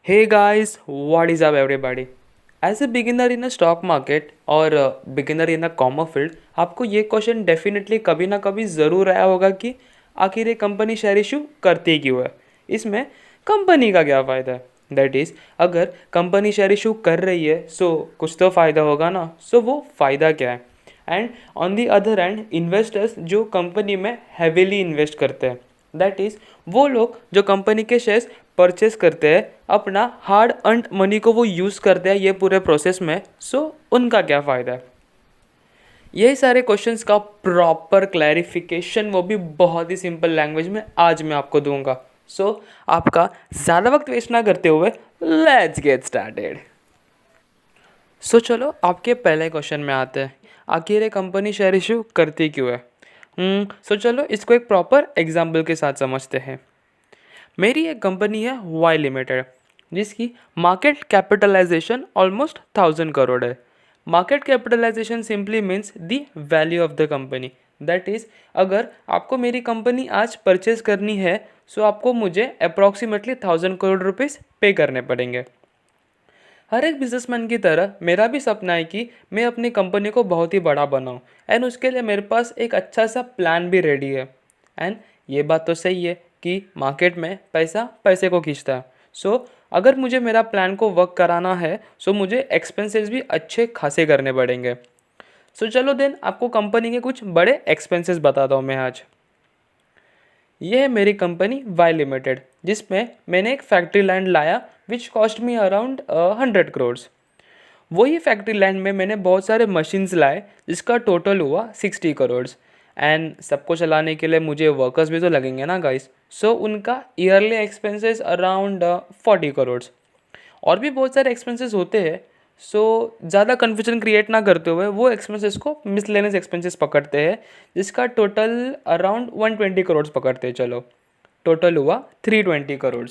Hey guys, what is up everybody? As a beginner in a stock market और beginner in a commerce field, आपको ये question definitely कभी ना कभी ज़रूर आया होगा कि आखिर ये कंपनी शेयर इशू करती क्यों है, इसमें कंपनी का क्या फ़ायदा है। दैट इज़ अगर कंपनी शेयर इशू कर रही है सो कुछ तो फ़ायदा होगा ना, सो वो फ़ायदा क्या है। And on the other hand investors जो कंपनी में हैवीली इन्वेस्ट करते हैं, दैट इज़ वो लोग जो कंपनी के शेयर्स परचेस करते हैं, अपना हार्ड अर्न्ड मनी को वो यूज़ करते हैं ये पूरे प्रोसेस में, सो उनका क्या फ़ायदा है। यही सारे क्वेश्चंस का प्रॉपर क्लैरिफिकेशन वो भी बहुत ही सिंपल लैंग्वेज में आज मैं आपको दूंगा। सो आपका ज़्यादा वक्त वेस्ट ना करते हुए लेट्स गेट स्टार्टेड। सो चलो आपके पहले क्वेश्चन में आते हैं, आखिर ये कंपनी शेयर इशू करती क्यों है। सो चलो इसको एक प्रॉपर एग्जाम्पल के साथ समझते हैं। मेरी एक कंपनी है वाई लिमिटेड, जिसकी मार्केट कैपिटलाइजेशन ऑलमोस्ट 1000 करोड़ है। Market capitalisation simply means the value of the company. That is अगर आपको मेरी कंपनी आज परचेज करनी है सो आपको मुझे अप्रॉक्सीमेटली 1000 करोड़ रुपीज़ पे करने पड़ेंगे। हर एक बिजनेसमैन की तरह मेरा भी सपना है कि मैं अपनी कंपनी को बहुत ही बड़ा बनाऊं, एंड उसके लिए मेरे पास एक अच्छा सा प्लान भी रेडी है। एंड ये बात तो सही है कि मार्केट में पैसा पैसे को खींचता है। सो अगर मुझे मेरा प्लान को वर्क कराना है सो मुझे एक्सपेंसेस भी अच्छे खासे करने पड़ेंगे। सो चलो देन आपको कंपनी के कुछ बड़े एक्सपेंसेस बताता हूँ मैं आज। ये है मेरी कंपनी वाई लिमिटेड, जिसमें मैंने एक फैक्ट्री लैंड लाया which cost me around 100 crore. वही फैक्ट्री लैंड में मैंने बहुत सारे मशीन्स लाए जिसका टोटल हुआ 60 करोड़। एंड सबको चलाने के लिए मुझे वर्कर्स भी तो लगेंगे ना गाइस, सो उनका ईयरली एक्सपेंसेस अराउंड 40 करोड़। और भी बहुत सारे एक्सपेंसेस होते हैं, सो ज़्यादा कन्फ्यूजन क्रिएट ना करते हुए वो एक्सपेंसेस को मिसलेनियस एक्सपेंसेस पकड़ते हैं, जिसका टोटल अराउंड 120 करोड़ पकड़ते हैं। चलो टोटल हुआ 320 करोड़।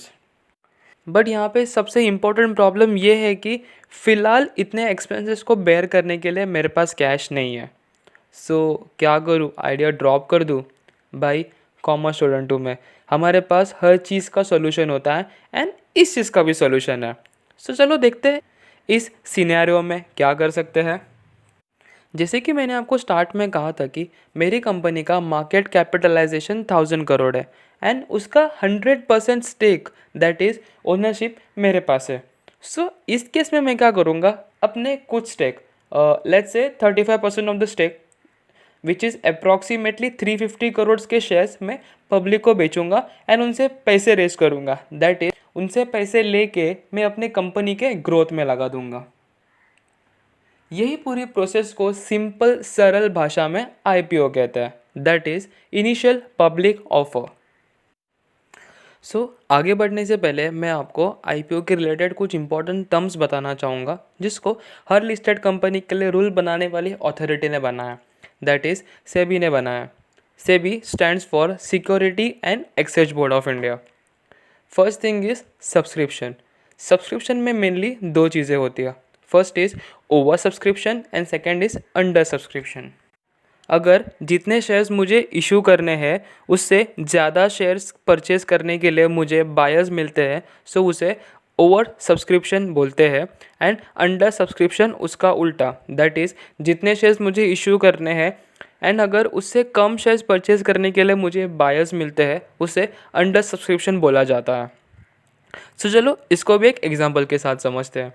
बट यहाँ पे सबसे इम्पोर्टेंट प्रॉब्लम ये है कि फ़िलहाल इतने एक्सपेंसेस को बेयर करने के लिए मेरे पास कैश नहीं है। सो क्या करूँ, आइडिया ड्रॉप कर दूँ? भाई कॉमर्स स्टूडेंट हूँ मैं, हमारे पास हर चीज़ का सोल्यूशन होता है एंड इस चीज़ का भी सोल्यूशन है। सो चलो देखते हैं इस सिनेरियो में क्या कर सकते हैं। जैसे कि मैंने आपको स्टार्ट में कहा था कि मेरी कंपनी का मार्केट कैपिटलाइजेशन 1000 करोड़ है एंड उसका 100% स्टेक, दैट इज़ ओनरशिप, मेरे पास है। सो इस केस में मैं क्या करूँगा, अपने कुछ stake, let's say 35% of the stake which is approximately 350 crore के शेयर्स में पब्लिक को बेचूंगा एंड उनसे पैसे रेज करूँगा। दैट इज़ उनसे पैसे लेके मैं अपने कंपनी के ग्रोथ में लगा दूंगा। यही पूरी प्रोसेस को सिंपल सरल भाषा में आईपीओ कहते हैं, that is initial public offer. So आगे बढ़ने से पहले मैं आपको आईपीओ के रिलेटेड कुछ इंपॉर्टेंट टर्म्स बताना चाहूँगा जिसको हर लिस्टेड कंपनी के लिए रूल बनाने वाली अथॉरिटी ने बनाया, दैट इज़ सेबी ने बनाया। SEBI stands for security and exchange board of India. First thing is subscription. Subscription में मेनली दो चीज़ें होती है, first is over subscription and second is under subscription. अगर जितने शेयर्स मुझे इशू करने हैं उससे ज़्यादा शेयर्स परचेज करने के लिए मुझे बायर्स मिलते हैं सो उसे ओवर सब्सक्रिप्शन बोलते हैं। एंड अंडर सब्सक्रिप्शन उसका उल्टा, दैट इज़ जितने शेयर्स मुझे इशू करने हैं एंड अगर उससे कम शेयर्स परचेज करने के लिए मुझे बायर्स मिलते हैं उसे अंडर सब्सक्रिप्शन बोला जाता है। सो चलो इसको भी एक एग्जांपल के साथ समझते हैं।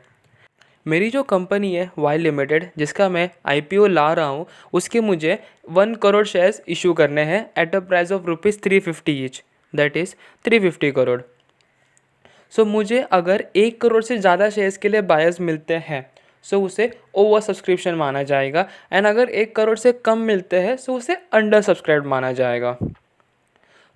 मेरी जो कंपनी है वाई लिमिटेड, जिसका मैं आईपीओ ला रहा हूँ, उसके मुझे 1 करोड़ शेयर्स इशू करने हैं at a price of ₹350 each, that is 350 crore. So मुझे अगर 1 करोड़ से ज़्यादा शेयर्स के लिए बायर्स मिलते हैं सो उसे ओवर सब्सक्रिप्शन माना जाएगा एंड अगर 1 करोड़ से कम मिलते हैं सो उसे अंडर सब्सक्राइब माना जाएगा।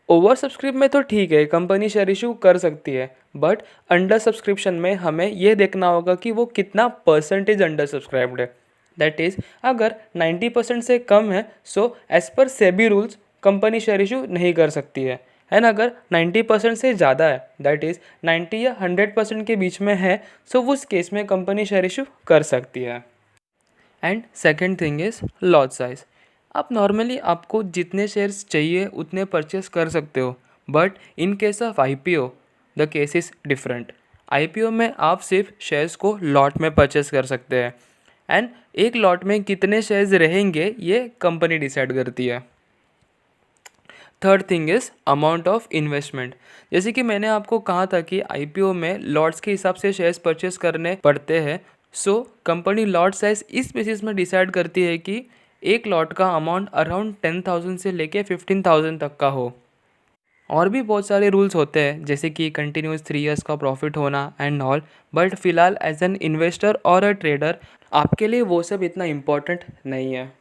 ओवर सब्सक्रिप्ट में तो ठीक है, कंपनी शेयर इशू कर सकती है, बट अंडर सब्सक्रिप्शन में हमें यह देखना होगा कि वो कितना परसेंटेज अंडर सब्सक्राइब्ड है। दैट इज़ अगर 90% से कम है सो एज पर SEBI rules company share issue नहीं कर सकती है। एंड अगर 90% से ज़्यादा है, दैट इज़ 90 या 100% के बीच में है, सो उस केस में कंपनी शेयर इशू कर सकती है। And second thing is lot size. आप नॉर्मली आपको जितने शेयर्स चाहिए उतने परचेस कर सकते हो, but in case of IPO the case is different. IPO में आप सिर्फ शेयर्स को लॉट में परचेस कर सकते हैं एंड एक लॉट में कितने शेयर्स रहेंगे ये कंपनी डिसाइड करती है। Third thing is amount of investment. जैसे कि मैंने आपको कहा था कि आईपीओ में लॉट्स के हिसाब से शेयर्स परचेस करने पड़ते हैं। सो कंपनी लॉट साइज इस बेसिस में डिसाइड करती है कि एक लॉट का अमाउंट अराउंड 10,000 से लेके 15,000 तक का हो। और भी बहुत सारे रूल्स होते हैं जैसे कि कंटिन्यूस 3 इयर्स का प्रॉफिट होना एंड ऑल, बट फिलहाल एज एन इन्वेस्टर और अ ट्रेडर आपके लिए वो सब इतना इम्पोर्टेंट नहीं है।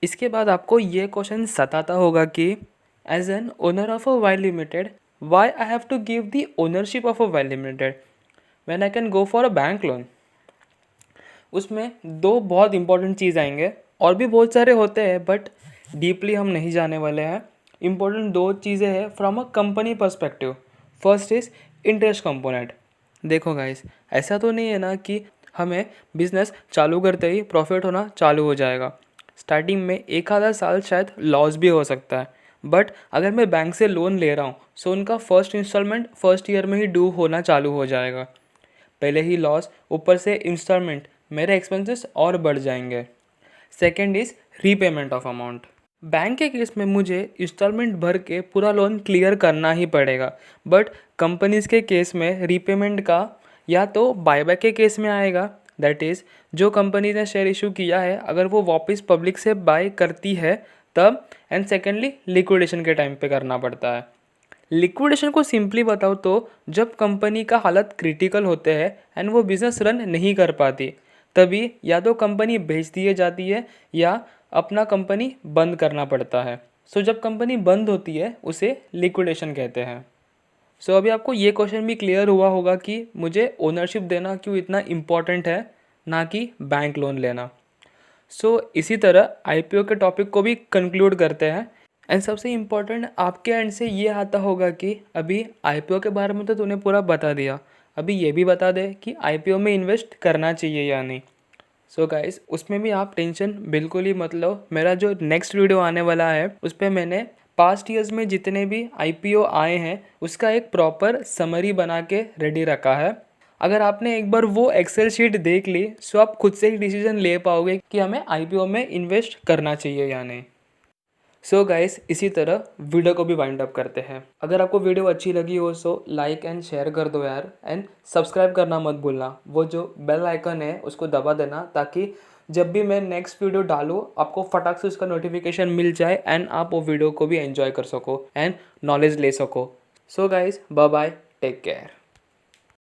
इसके बाद आपको ये क्वेश्चन सताता होगा कि as an owner of a Y limited why I have to give the ownership of a Y limited when I can go for a bank loan. उसमें दो बहुत इंपॉर्टेंट चीज़ आएंगे, और भी बहुत सारे होते हैं बट डीपली हम नहीं जाने वाले हैं। इंपॉर्टेंट दो चीज़ें हैं from a company perspective. First is interest component. देखो गाइस, ऐसा तो नहीं है ना कि हमें बिजनेस चालू करते ही प्रॉफिट होना चालू हो जाएगा। स्टार्टिंग में एक आधा साल शायद लॉस भी हो सकता है, बट अगर मैं बैंक से लोन ले रहा हूँ सो उनका फर्स्ट इंस्टॉलमेंट फर्स्ट ईयर में ही ड्यू होना चालू हो जाएगा। पहले ही लॉस, ऊपर से इंस्टॉलमेंट, मेरे एक्सपेंसेस और बढ़ जाएंगे। Second is repayment of amount. Bank के केस में मुझे इंस्टॉलमेंट भर के पूरा लोन क्लियर करना ही पड़ेगा, बट कंपनीज़ के केस में रीपेमेंट का या तो बायबैक के केस में आएगा, दैट इज़ जो कंपनी ने शेयर इशू किया है अगर वो वापस पब्लिक से बाय करती है तब, एंड सेकेंडली लिक्विडेशन के टाइम पे करना पड़ता है। लिक्विडेशन को सिंपली बताओ तो जब कंपनी का हालत क्रिटिकल होते हैं एंड वो बिज़नेस रन नहीं कर पाती, तभी या तो कंपनी बेच दी जाती है या अपना कंपनी बंद करना पड़ता है। सो जब कंपनी बंद होती है उसे लिक्विडेशन कहते हैं। सो अभी आपको ये क्वेश्चन भी क्लियर हुआ होगा कि मुझे ओनरशिप देना क्यों इतना इम्पॉर्टेंट है, ना कि बैंक लोन लेना। सो इसी तरह आईपीओ के टॉपिक को भी कंक्लूड करते हैं। एंड सबसे इम्पोर्टेंट आपके एंड से ये आता होगा कि अभी आईपीओ के बारे में तो तूने पूरा बता दिया, अभी ये भी बता दे कि आईपीओ में इन्वेस्ट करना चाहिए या नहीं। सो गाइस, उसमें भी आप टेंशन बिल्कुल ही मत लो। मेरा जो नेक्स्ट वीडियो आने वाला है उस पर मैंने पास्ट ईयर्स में जितने भी आईपीओ आए हैं उसका एक प्रॉपर समरी बना के रेडी रखा है। अगर आपने एक बार वो एक्सेल शीट देख ली सो आप खुद से ही डिसीजन ले पाओगे कि हमें आईपीओ में इन्वेस्ट करना चाहिए या नहीं। सो गाइस, इसी तरह वीडियो को भी वाइंड अप करते हैं। अगर आपको वीडियो अच्छी लगी हो सो लाइक एंड शेयर कर दो यार, एंड सब्सक्राइब करना मत भूलना। वो जो बेल आइकन है उसको दबा देना ताकि जब भी मैं नेक्स्ट वीडियो डालूँ आपको फटाक से उसका नोटिफिकेशन मिल जाए एंड आप वो वीडियो को भी एंजॉय कर सको एंड नॉलेज ले सको। So guys, bye bye, take care.